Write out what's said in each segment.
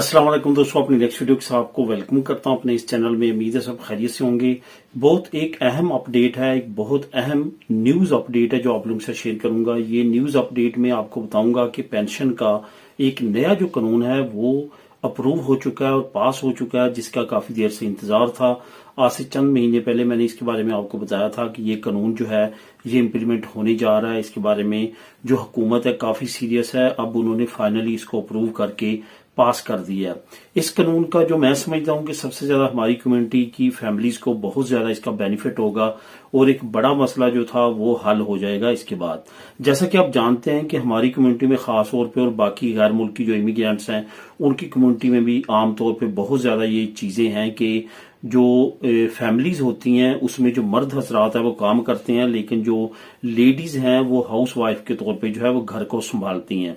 अस्सलाम वालेकुम दोस्तों, अपनी नेक्स्ट वीडियो के साथ आपको वेलकम करता हूं अपने इस चैनल में। उम्मीद है सब खैरियत से होंगे। बहुत एक अहम अपडेट है, एक बहुत अहम न्यूज अपडेट है जो आप लोगों से शेयर करूंगा। ये न्यूज अपडेट में आपको बताऊंगा कि पेंशन का एक नया जो कानून है वो अप्रूव हो चुका है और पास हो चुका है, जिसका काफी देर से इंतजार था। आज से चंद महीने पहले मैंने इसके बारे में आपको बताया था कि ये कानून जो है ये इम्प्लीमेंट होने जा रहा है। इसके बारे में जो हुकूमत है काफी सीरियस है। अब उन्होंने फाइनली इसको अप्रूव करके पास कर दिया है। इस कानून का जो मैं समझता हूं कि सबसे ज्यादा हमारी कम्युनिटी की फैमिलीज को बहुत ज्यादा इसका बेनिफिट होगा और एक बड़ा मसला जो था वो हल हो जाएगा इसके बाद। जैसा कि आप जानते हैं कि हमारी कम्युनिटी में खास तौर पे और बाकी गैर मुल्की जो इमिग्रेंट्स हैं उनकी कम्युनिटी में भी आमतौर पे बहुत ज्यादा ये चीजें हैं कि जो फैमिलीज होती हैं उसमें जो मर्द हजरात है वो काम करते हैं, लेकिन जो लेडीज हैं वो हाउस वाइफ के तौर पे जो है वो घर को संभालती हैं।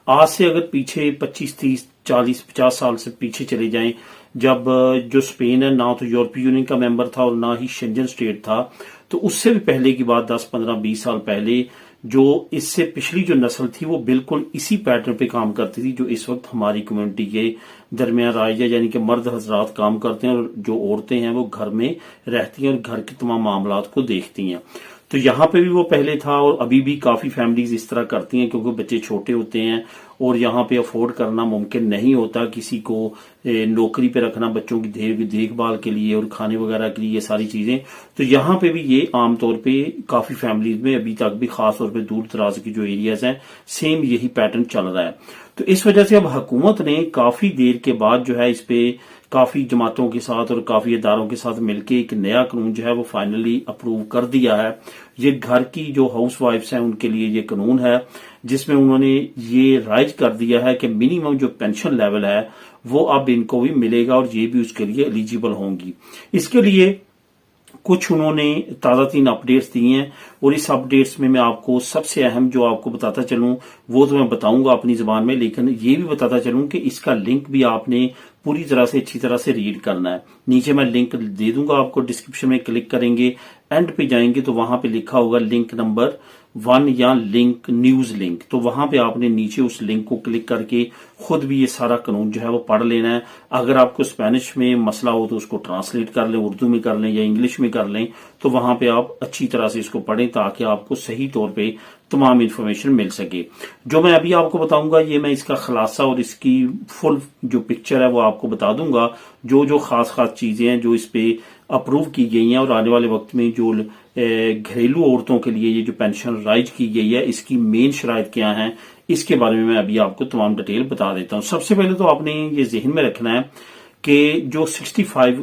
आज से अगर पीछे 25, 30, 40, 50 साल से पीछे चले जाएं, जब जो स्पेन है ना तो यूरोपीय यूनियन का मेंबर था और ना ही शेंजन स्टेट था, तो उससे भी पहले की बात 10, 15, 20 साल पहले जो इससे पिछली जो नस्ल थी वो बिल्कुल इसी पैटर्न पे काम करती थी जो इस वक्त हमारी कम्युनिटी के दरमियान राइज है। यानी कि मर्द हजरात काम करते हैं और जो औरतें हैं वो घर में रहती हैं और घर के तमाम मामलात को देखती हैं। तो यहाँ पे भी वो पहले था और अभी भी काफी फैमिलीज इस तरह करती हैं, क्योंकि बच्चे छोटे होते हैं और यहाँ पे अफोर्ड करना मुमकिन नहीं होता किसी को नौकरी पे रखना बच्चों की देखभाल के लिए और खाने वगैरह के लिए, ये सारी चीजें। तो यहाँ पे भी ये आमतौर पे काफी फैमिलीज में अभी तक भी खास तौर पे दूर दराज की जो एरियाज हैं सेम यही पैटर्न चल रहा है। तो इस वजह से अब हुकूमत ने काफी देर के बाद जो है इस पे काफी जमातों के साथ और काफी इदारों के साथ मिलकर एक नया कानून जो है वो फाइनली अप्रूव कर दिया है। ये घर की जो हाउस वाइफ्स हैं उनके लिए ये कानून है, जिसमें उन्होंने ये राइज कर दिया है कि मिनिमम जो पेंशन लेवल है वो अब इनको भी मिलेगा और ये भी उसके लिए एलिजिबल होंगी। इसके लिए कुछ उन्होंने ताजा तीन अपडेट्स दिए हैं और इस अपडेट्स में मैं आपको सबसे अहम जो आपको बताता चलूं वो तो मैं बताऊंगा अपनी जुबान में, लेकिन ये भी बताता चलूं कि इसका लिंक भी आपने पूरी तरह से अच्छी तरह से रीड करना है। नीचे मैं लिंक दे दूंगा आपको, डिस्क्रिप्शन में क्लिक करेंगे, एंड पे जाएंगे तो वहां पे लिखा होगा लिंक नंबर 1 या लिंक न्यूज लिंक। तो वहां पे आपने नीचे उस लिंक को क्लिक करके खुद भी ये सारा कानून जो है वो पढ़ लेना है। अगर आपको स्पेनिश में मसला हो तो उसको ट्रांसलेट कर लें, उर्दू में कर लें या इंग्लिश में कर लें, तो वहां पे आप अच्छी तरह से इसको पढ़ें ताकि आपको सही तौर पे तमाम इन्फॉर्मेशन मिल सके। जो मैं अभी आपको बताऊंगा ये मैं इसका खुलासा और इसकी फुल जो पिक्चर है वो आपको बता दूंगा। जो जो खास खास चीजें हैं जो इस पे अप्रूव की गई हैं और आने वाले वक्त में जो घरेलू औरतों के लिए ये जो पेंशन राइज की गई है इसकी मेन शराइत क्या है, इसके बारे में मैं अभी आपको तमाम डिटेल बता देता हूं। सबसे पहले तो आपने ये जहन में रखना है कि जो 65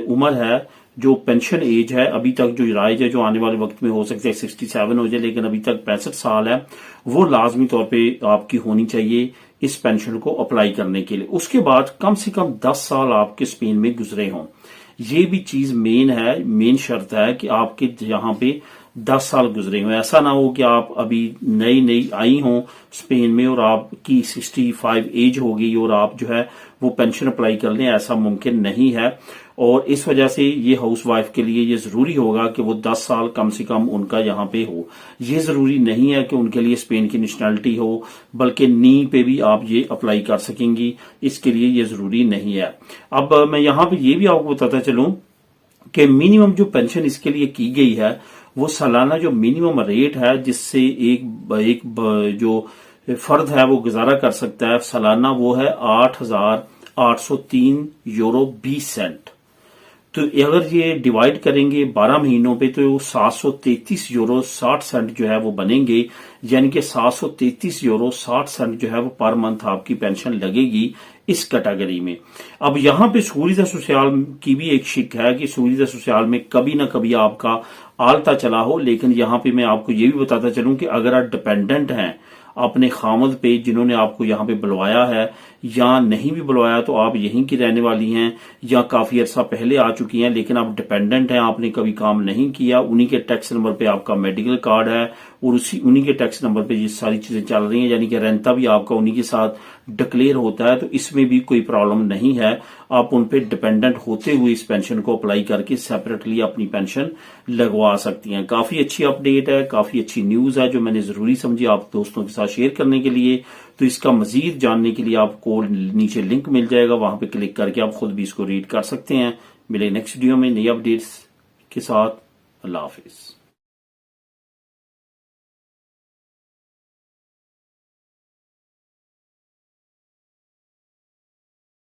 उम्र है, जो पेंशन एज है अभी तक जो राइज है, जो आने वाले वक्त में हो सकता है 67 हो जाए, लेकिन अभी तक 65 साल है, वो लाजमी तौर पे आपकी होनी चाहिए इस पेंशन को अप्लाई करने के लिए। उसके बाद कम से कम 10 साल आपके स्पेन में गुजरे हों। ये भी चीज मेन है, मेन शर्त है कि आपके यहाँ पे 10 साल गुजरे हों। ऐसा ना हो कि आप अभी नई नई आई हों स्पेन में और आपकी 65 एज हो गई और आप जो है वो पेंशन अप्लाई कर लें, ऐसा मुमकिन नहीं है। और इस वजह से ये हाउस वाइफ के लिए ये जरूरी होगा कि वो 10 साल कम से कम उनका यहाँ पे हो। ये जरूरी नहीं है कि उनके लिए स्पेन की नेशनैलिटी हो, बल्कि नी पे भी आप ये अप्लाई कर सकेंगी, इसके लिए ये जरूरी नहीं है। अब मैं यहाँ पे ये भी आपको बताता चलूं कि मिनिमम जो पेंशन इसके लिए की गई है वो सालाना जो मिनिमम रेट है जिससे एक जो फर्द है वो गुजारा कर सकता है सालाना, वो है 8,803 यूरो 20 सेंट। तो अगर ये डिवाइड करेंगे 12 महीनों पे तो 733 यूरो 60 सेंट जो है वो बनेंगे। यानी कि 733 यूरो 60 सेंट जो है वो पर मंथ आपकी पेंशन लगेगी इस कैटेगरी में। अब यहाँ पे सूरीजा सोशल की भी एक शिक है कि सूरीजा सोशल में कभी ना कभी आपका आलता चला हो, लेकिन यहाँ पे मैं आपको ये भी बताता चलूं कि अगर आप डिपेंडेंट हैं अपने खामद पे जिन्होंने आपको यहाँ पे बुलवाया है या नहीं भी बुलवाया तो आप यहीं की रहने वाली हैं या काफी अरसा पहले आ चुकी हैं, लेकिन आप डिपेंडेंट हैं, आपने कभी काम नहीं किया, उन्हीं के टैक्स नंबर पे आपका मेडिकल कार्ड है और उन्हीं के टैक्स नंबर पे ये सारी चीजें चल रही हैं, यानी कि रेंटा भी आपका उन्हीं के साथ डिक्लेयर होता है, तो इसमें भी कोई प्रॉब्लम नहीं है। आप उन पे डिपेंडेंट होते हुए इस पेंशन को अप्लाई करके सेपरेटली अपनी पेंशन लगवा सकती हैं। काफी अच्छी अपडेट है, काफी अच्छी न्यूज है जो मैंने जरूरी समझी आप दोस्तों के साथ शेयर करने के लिए। तो इसका मजीद जानने के लिए आप कोर्स आपको नीचे लिंक मिल जाएगा, वहां पे क्लिक करके आप खुद भी इसको रीड कर सकते हैं। मिले नेक्स्ट वीडियो में नई अपडेट्स के साथ। अल्लाह हाफिज।